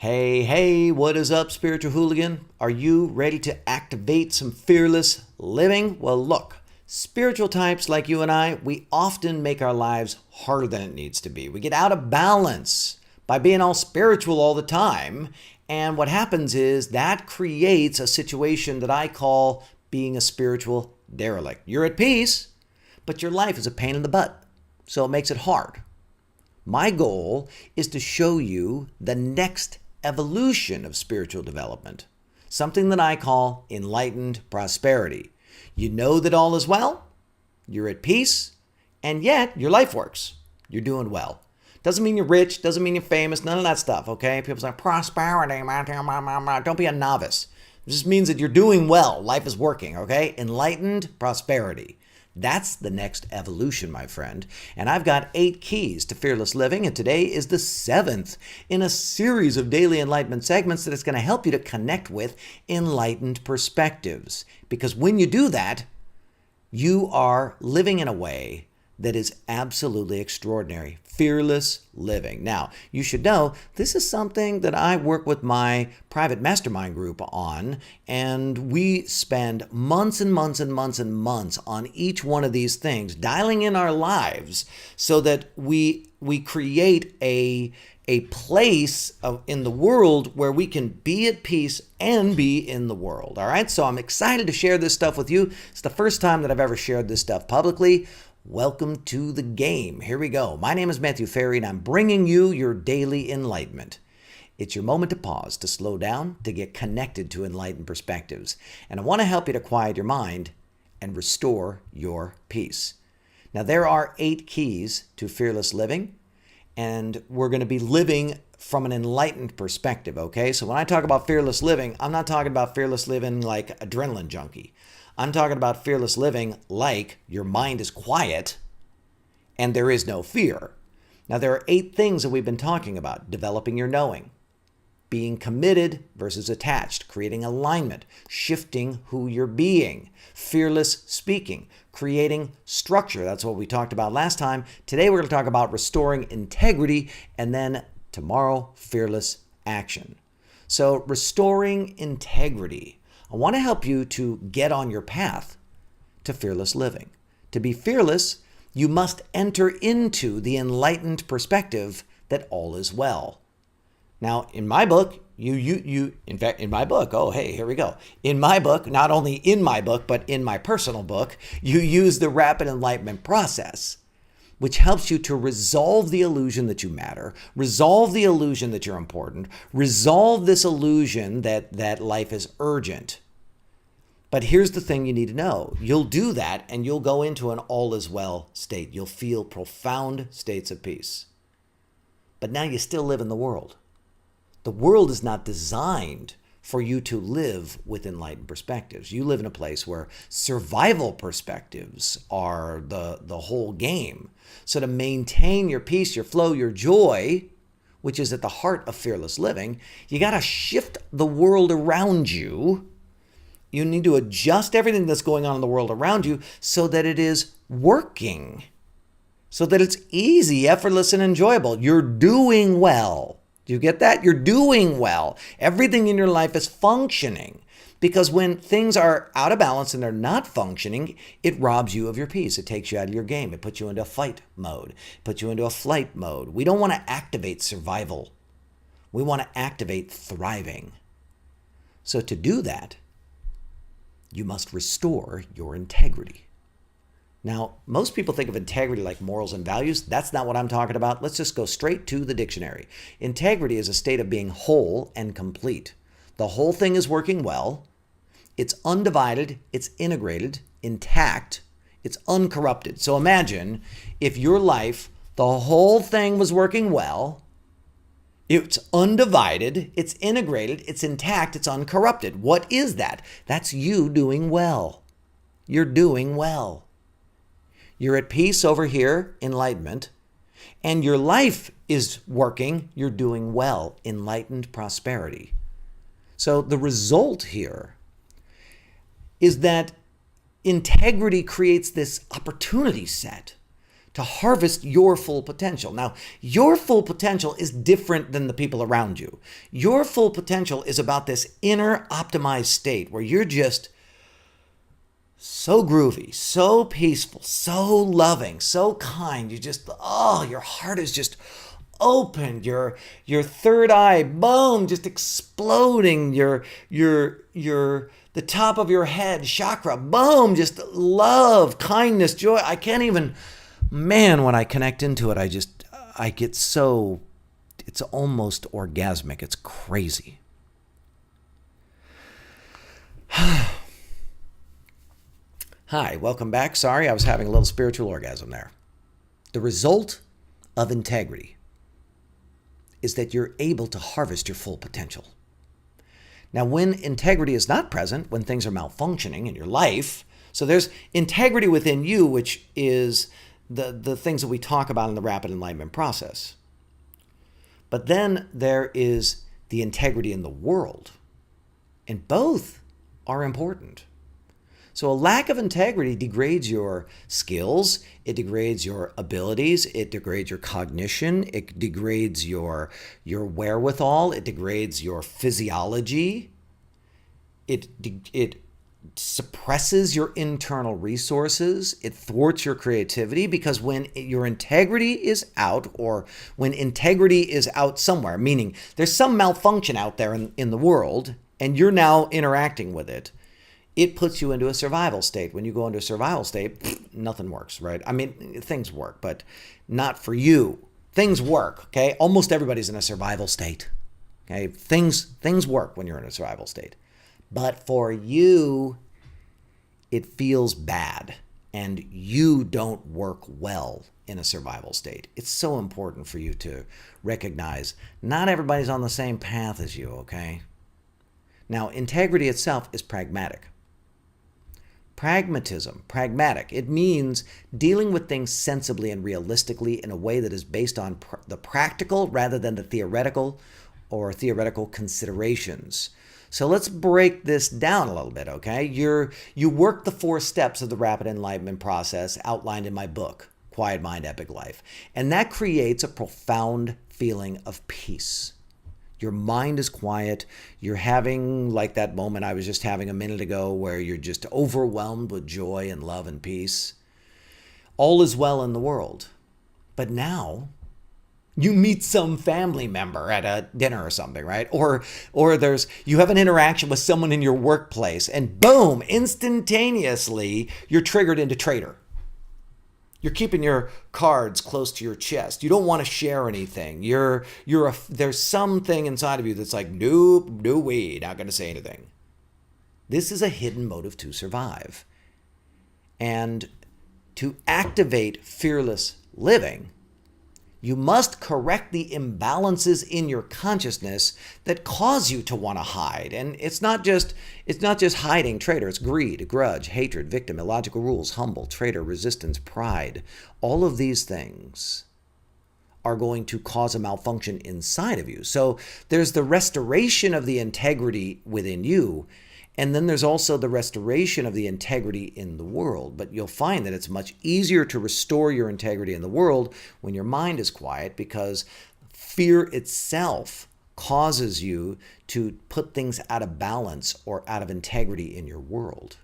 Hey, what is up, spiritual hooligan? Are you ready to activate some fearless living? Well, look, spiritual types like you and I, we often make our lives harder than it needs to be. We get out of balance by being all spiritual all the time. And what happens is that creates a situation that I call being a spiritual derelict. You're at peace, but your life is a pain in the butt. So it makes it hard. My goal is to show you the next evolution of spiritual development, something that I call enlightened prosperity. You know that all is well, you're at peace, and yet your life works. You're doing well. Doesn't mean you're rich, doesn't mean you're famous, none of that stuff, okay? People say, prosperity, don't be a novice. It just means that you're doing well. Life is working, okay? Enlightened prosperity. That's the next evolution, my friend. And I've got 8 keys to fearless living, and today is the 7th in a series of daily enlightenment segments that is going to help you to connect with enlightened perspectives. Because when you do that, you are living in a way that is absolutely extraordinary. Fearless living. Now, you should know this is something that I work with my private mastermind group on, and we spend months and months and months and months on each one of these things, dialing in our lives so that we create a place in the world where we can be at peace and be in the world. All right, so I'm excited to share this stuff with you. It's the first time that I've ever shared this stuff publicly. Welcome to the game. Here we go. My name is Matthew Ferry, and I'm bringing you your daily enlightenment. It's your moment to pause, to slow down, to get connected to enlightened perspectives. And I want to help you to quiet your mind and restore your peace. Now, there are 8 keys to fearless living, and we're going to be living from an enlightened perspective, okay? So when I talk about fearless living, I'm not talking about fearless living like adrenaline junkie. I'm talking about fearless living like your mind is quiet and there is no fear. Now, there are 8 things that we've been talking about. Developing your knowing, being committed versus attached, creating alignment, shifting who you're being, fearless speaking, creating structure. That's what we talked about last time. Today, we're going to talk about restoring integrity, and then tomorrow, fearless action. So, restoring integrity. I want to help you to get on your path to fearless living. To be fearless, you must enter into the enlightened perspective that all is well. Now, in my book, in my book, oh, hey, here we go. In my book, not only in my book, but in my personal book, you use the rapid enlightenment process, which helps you to resolve the illusion that you matter, resolve the illusion that you're important, resolve this illusion that life is urgent. But here's the thing you need to know. You'll do that and you'll go into an all is well state. You'll feel profound states of peace. But now you still live in the world. The world is not designed for you to live with enlightened perspectives. You live in a place where survival perspectives are the whole game. So to maintain your peace, your flow, your joy, which is at the heart of fearless living, you got to shift the world around you. You need to adjust everything that's going on in the world around you so that it is working, so that it's easy, effortless, and enjoyable. You're doing well. Do you get that? You're doing well. Everything in your life is functioning, because when things are out of balance and they're not functioning, it robs you of your peace. It takes you out of your game. It puts you into a fight mode. It puts you into a flight mode. We don't want to activate survival. We want to activate thriving. So to do that, you must restore your integrity. Now, most people think of integrity like morals and values. That's not what I'm talking about. Let's just go straight to the dictionary. Integrity is a state of being whole and complete. The whole thing is working well. It's undivided. It's integrated, intact. It's uncorrupted. So imagine if your life, the whole thing was working well. It's undivided, it's integrated, it's intact, it's uncorrupted. What is that? That's you doing well. You're doing well. You're at peace over here, enlightenment, and your life is working, you're doing well, enlightened prosperity. So the result here is that integrity creates this opportunity set to harvest your full potential. Now, your full potential is different than the people around you. Your full potential is about this inner optimized state where you're just so groovy, so peaceful, so loving, so kind. You just, your heart is just opened. Your third eye, boom, just exploding. The top of your head, chakra, boom, just love, kindness, joy. I can't even, man, when I connect into it, I get so, it's almost orgasmic. It's crazy. Hi, welcome back. Sorry, I was having a little spiritual orgasm there. The result of integrity is that you're able to harvest your full potential. Now, when integrity is not present, when things are malfunctioning in your life, so there's integrity within you, which is the things that we talk about in the rapid enlightenment process. But then there is the integrity in the world, and both are important. So a lack of integrity degrades your skills, it degrades your abilities, it degrades your cognition, it degrades your wherewithal, it degrades your physiology, it suppresses your internal resources, it thwarts your creativity, because when your integrity is out, or when integrity is out somewhere, meaning there's some malfunction out there in the world and you're now interacting with it, it puts you into a survival state. When you go into a survival state, nothing works, right? I mean, things work, but not for you. Things work, okay? Almost everybody's in a survival state, okay? Things work when you're in a survival state. But for you, it feels bad, and you don't work well in a survival state. It's so important for you to recognize not everybody's on the same path as you, okay? Now, integrity itself is pragmatic. Pragmatism, pragmatic, it means dealing with things sensibly and realistically in a way that is based on the practical rather than the theoretical or theoretical considerations. So let's break this down a little bit, okay? You work the 4 steps of the rapid enlightenment process outlined in my book, Quiet Mind, Epic Life. And that creates a profound feeling of peace. Your mind is quiet. You're having like that moment I was just having a minute ago where you're just overwhelmed with joy and love and peace. All is well in the world. But now you meet some family member at a dinner or something, right? Or you have an interaction with someone in your workplace, and boom, instantaneously you're triggered into traitor. You're keeping your cards close to your chest. You don't want to share anything. There's something inside of you that's like, nope, no way, not going to say anything. This is a hidden motive to survive. And to activate fearless living, you must correct the imbalances in your consciousness that cause you to want to hide. And it's not just hiding, traitor. It's greed, grudge, hatred, victim, illogical rules, humble, traitor, resistance, pride. All of these things are going to cause a malfunction inside of you. So there's the restoration of the integrity within you, and then there's also the restoration of the integrity in the world. But you'll find that it's much easier to restore your integrity in the world when your mind is quiet, because fear itself causes you to put things out of balance or out of integrity in your world.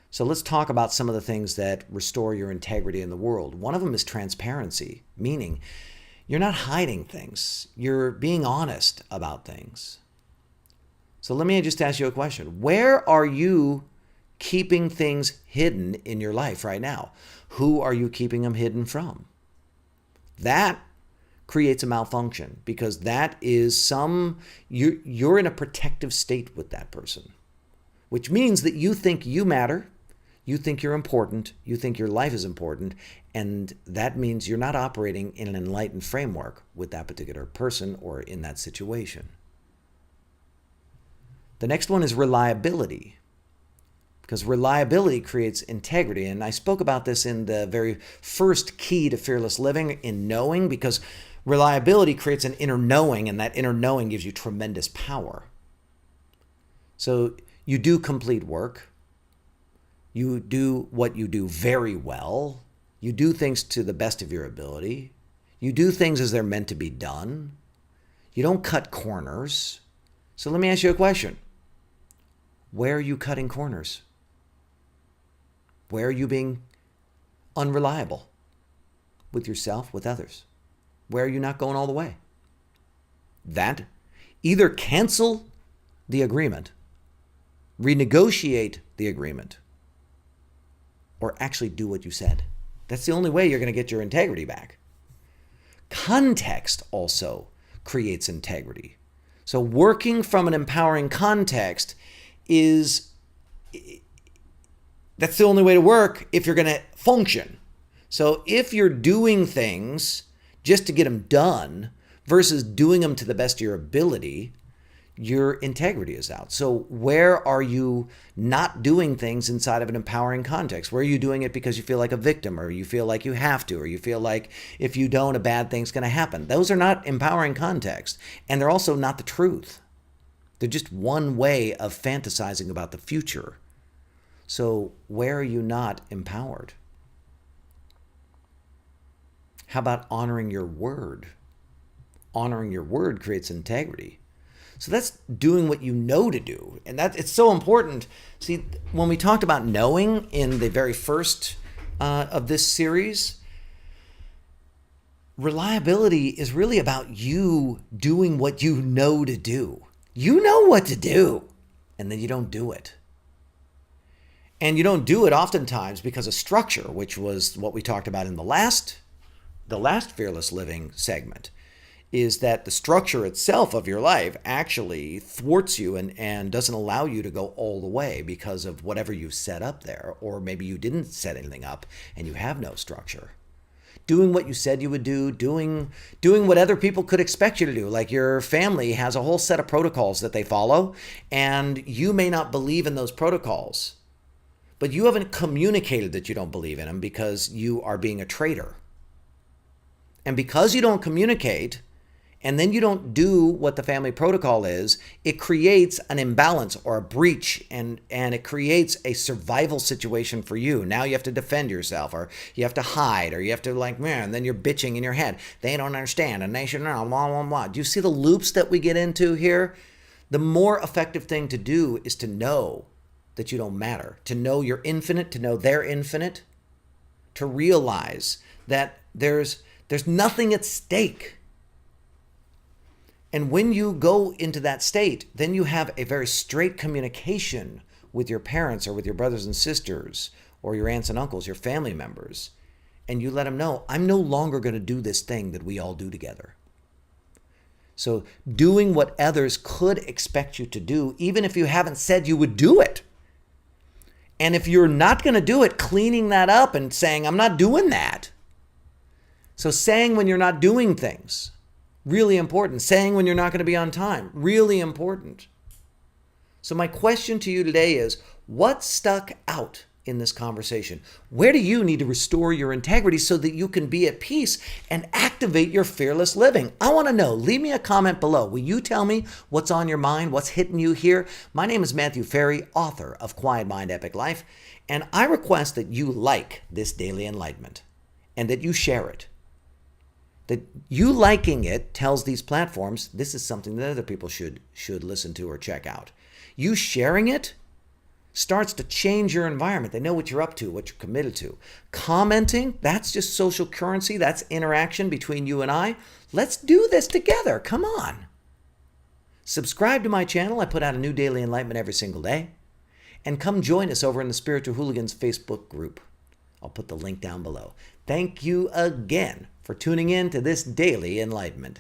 So let's talk about some of the things that restore your integrity in the world. One of them is transparency, meaning you're not hiding things. You're being honest about things. So let me just ask you a question. Where are you keeping things hidden in your life right now? Who are you keeping them hidden from? That creates a malfunction, because that is you're in a protective state with that person, which means that you think you matter, you think you're important, you think your life is important, and that means you're not operating in an enlightened framework with that particular person or in that situation. The next one is reliability, because reliability creates integrity. And I spoke about this in the very first key to fearless living, in knowing, because reliability creates an inner knowing, and that inner knowing gives you tremendous power. So you do complete work. You do what you do very well. You do things to the best of your ability. You do things as they're meant to be done. You don't cut corners. So let me ask you a question. Where are you cutting corners? Where are you being unreliable with yourself, with others? Where are you not going all the way? That either cancel the agreement, renegotiate the agreement, or actually do what you said. That's the only way you're going to get your integrity back. Context also creates integrity. So working from an empowering context that's the only way to work if you're going to function. So if you're doing things just to get them done versus doing them to the best of your ability, your integrity is out. So where are you not doing things inside of an empowering context? Where are you doing it because you feel like a victim, or you feel like you have to, or you feel like if you don't, a bad thing's going to happen? Those are not empowering contexts, and they're also not the truth. They're just one way of fantasizing about the future. So where are you not empowered? How about honoring your word? Honoring your word creates integrity. So that's doing what you know to do. And that it's so important. See, when we talked about knowing in the very first of this series, reliability is really about you doing what you know to do. You know what to do, and then you don't do it. And you don't do it oftentimes because of structure, which was what we talked about in the last Fearless Living segment, is that the structure itself of your life actually thwarts you and doesn't allow you to go all the way because of whatever you've set up there, or maybe you didn't set anything up and you have no structure. Doing what you said you would do, doing what other people could expect you to do. Like your family has a whole set of protocols that they follow, and you may not believe in those protocols, but you haven't communicated that you don't believe in them because you are being a traitor. And because you don't communicate, and then you don't do what the family protocol is, it creates an imbalance or a breach, and it creates a survival situation for you. Now you have to defend yourself, or you have to hide, or you have to and then you're bitching in your head. They don't understand, and they should know, blah, blah, blah. Do you see the loops that we get into here? The more effective thing to do is to know that you don't matter, to know you're infinite, to know they're infinite, to realize that there's nothing at stake. And when you go into that state, then you have a very straight communication with your parents or with your brothers and sisters or your aunts and uncles, your family members. And you let them know, I'm no longer going to do this thing that we all do together. So doing what others could expect you to do, even if you haven't said you would do it. And if you're not going to do it, cleaning that up and saying, I'm not doing that. So saying when you're not doing things, really important. Saying when you're not going to be on time, really important. So my question to you today is, what stuck out in this conversation? Where do you need to restore your integrity so that you can be at peace and activate your fearless living? I want to know. Leave me a comment below. Will you tell me what's on your mind, what's hitting you here? My name is Matthew Ferry, author of Quiet Mind, Epic Life, and I request that you like this daily enlightenment and that you share it. That you liking it tells these platforms this is something that other people should listen to or check out. You sharing it starts to change your environment. They know what you're up to, what you're committed to. Commenting, that's just social currency. That's interaction between you and I. Let's do this together. Come on. Subscribe to my channel. I put out a new daily enlightenment every single day. And come join us over in the Spiritual Hooligans Facebook group. I'll put the link down below. Thank you again for tuning in to this daily enlightenment.